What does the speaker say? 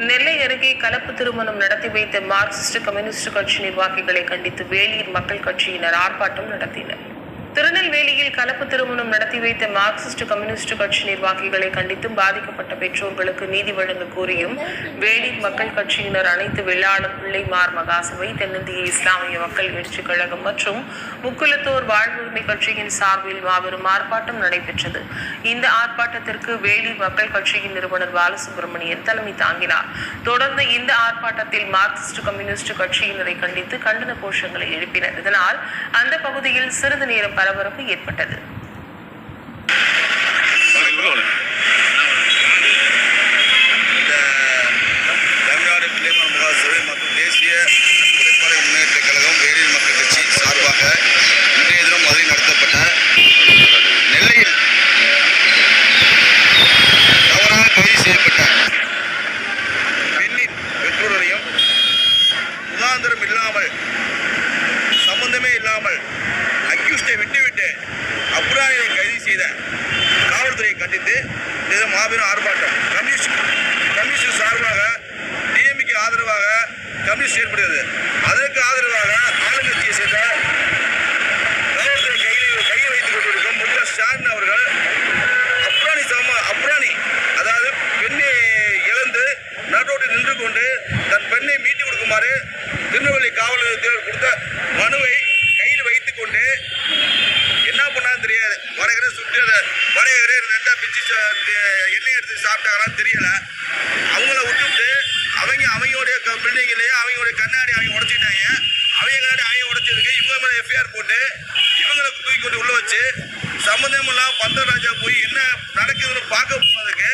நெல்லை அருகே கலப்பு திருமணம் நடத்தி வைத்த மார்க்சிஸ்ட் கம்யூனிஸ்ட் கட்சி நிர்வாகிகளை கண்டித்து வேளிர் மக்கள் கட்சியினர் ஆர்ப்பாட்டம் நடத்தினர். திருநெல்வேலியில் கலப்பு திருமணம் நடத்தி வைத்த மார்க்சிஸ்ட் கம்யூனிஸ்ட் கட்சி நிர்வாகிகளை கண்டித்தும் பாதிக்கப்பட்ட பெற்றோர்களுக்கு நீதி வழங்க கோரியும் வேளிர் மக்கள் கட்சியினர் அனைத்து வெள்ளாளர் பிள்ளைமார் மகாசபை, தென்னிந்திய இஸ்லாமிய மக்கள் எழுச்சி கழகம் மற்றும் முக்குலத்தோர் வாழ்வுரிமை கட்சியின் சார்பில் மாபெரும் ஆர்ப்பாட்டம் நடைபெற்றது. இந்த ஆர்ப்பாட்டத்திற்கு வேளிர் மக்கள் கட்சியின் நிறுவனர் பாலசுப்ரமணியன் தலைமை தாங்கினார். தொடர்ந்து இந்த ஆர்ப்பாட்டத்தில் மார்க்சிஸ்ட் கம்யூனிஸ்ட் கட்சியினரை கண்டித்து கண்டன கோஷங்களை எழுப்பினர். இதனால் அந்த பகுதியில் சிறிது நேரம் பரபரப்பு ஏற்பட்டது. தமிழ்நாடு பிள்ளைமார் மகாசபை மற்றும் தேசிய உழைப்பாளர் முன்னேற்ற கழகம் வேளிர் மக்கள் கட்சி சார்பாக இன்றைய தினம் மதுரையில் நடத்தப்பட்ட நெல்லையில் தவறாக கைது செய்யப்பட்ட பெண்ணின் பெற்றோரையும் முகாந்திரம் இல்லாமல் சம்பந்தமே இல்லாமல் அக்யூஸ்டை விட்டுவிட்டு அப்ரானியை கைது செய்த காவல்துறையை கண்டித்து மாபெரும் ஆர்ப்பாட்டம் கம்யூனிஸ்ட் சார்பாக டிஎம்கே ஆதரவாக கம்யூனிஸ்ட் செயல்படுகிறது. அதற்கு ஆதரவாக ஆளுங்கட்சியை சேர்ந்த காவல்துறை கையில் வைத்துக் கொண்டிருக்கும் மு.க. ஸ்டாலின் அவர்கள் அப்ரானி அதாவது பெண்ணை இழந்து நடுரோட்டில் நின்று கொண்டு தன் பெண்ணை மீட்டு கொடுக்குமாறு திருநெல்வேலி காவல் நிலையத்தில் கொடுத்த மனுவை கையில் வைத்துக் கொண்டு என்ன பண்ணான்னு தெரியாது. வடகரை சுட்டு வடகரை ரெண்டா பிச்சு எண்ணெய் எடுத்து சாப்பிட்டாங்களான்னு தெரியல. அவங்கள விட்டுவிட்டு அவங்களுடைய பில்டிங்லேயே அவங்களுடைய கண்ணாடி அவங்க உடைச்சிட்டாங்க. அவங்க கண்ணாடி அவங்க உடைச்சதுக்கு இவங்க மேலே எஃப்ஐஆர் போட்டு இவங்களுக்கு தூக்கி கொண்டு உள்ள வச்சு சம்மந்தமெல்லாம் பந்தராஜா போய் என்ன நடக்குதுன்னு பார்க்க போனதுக்கு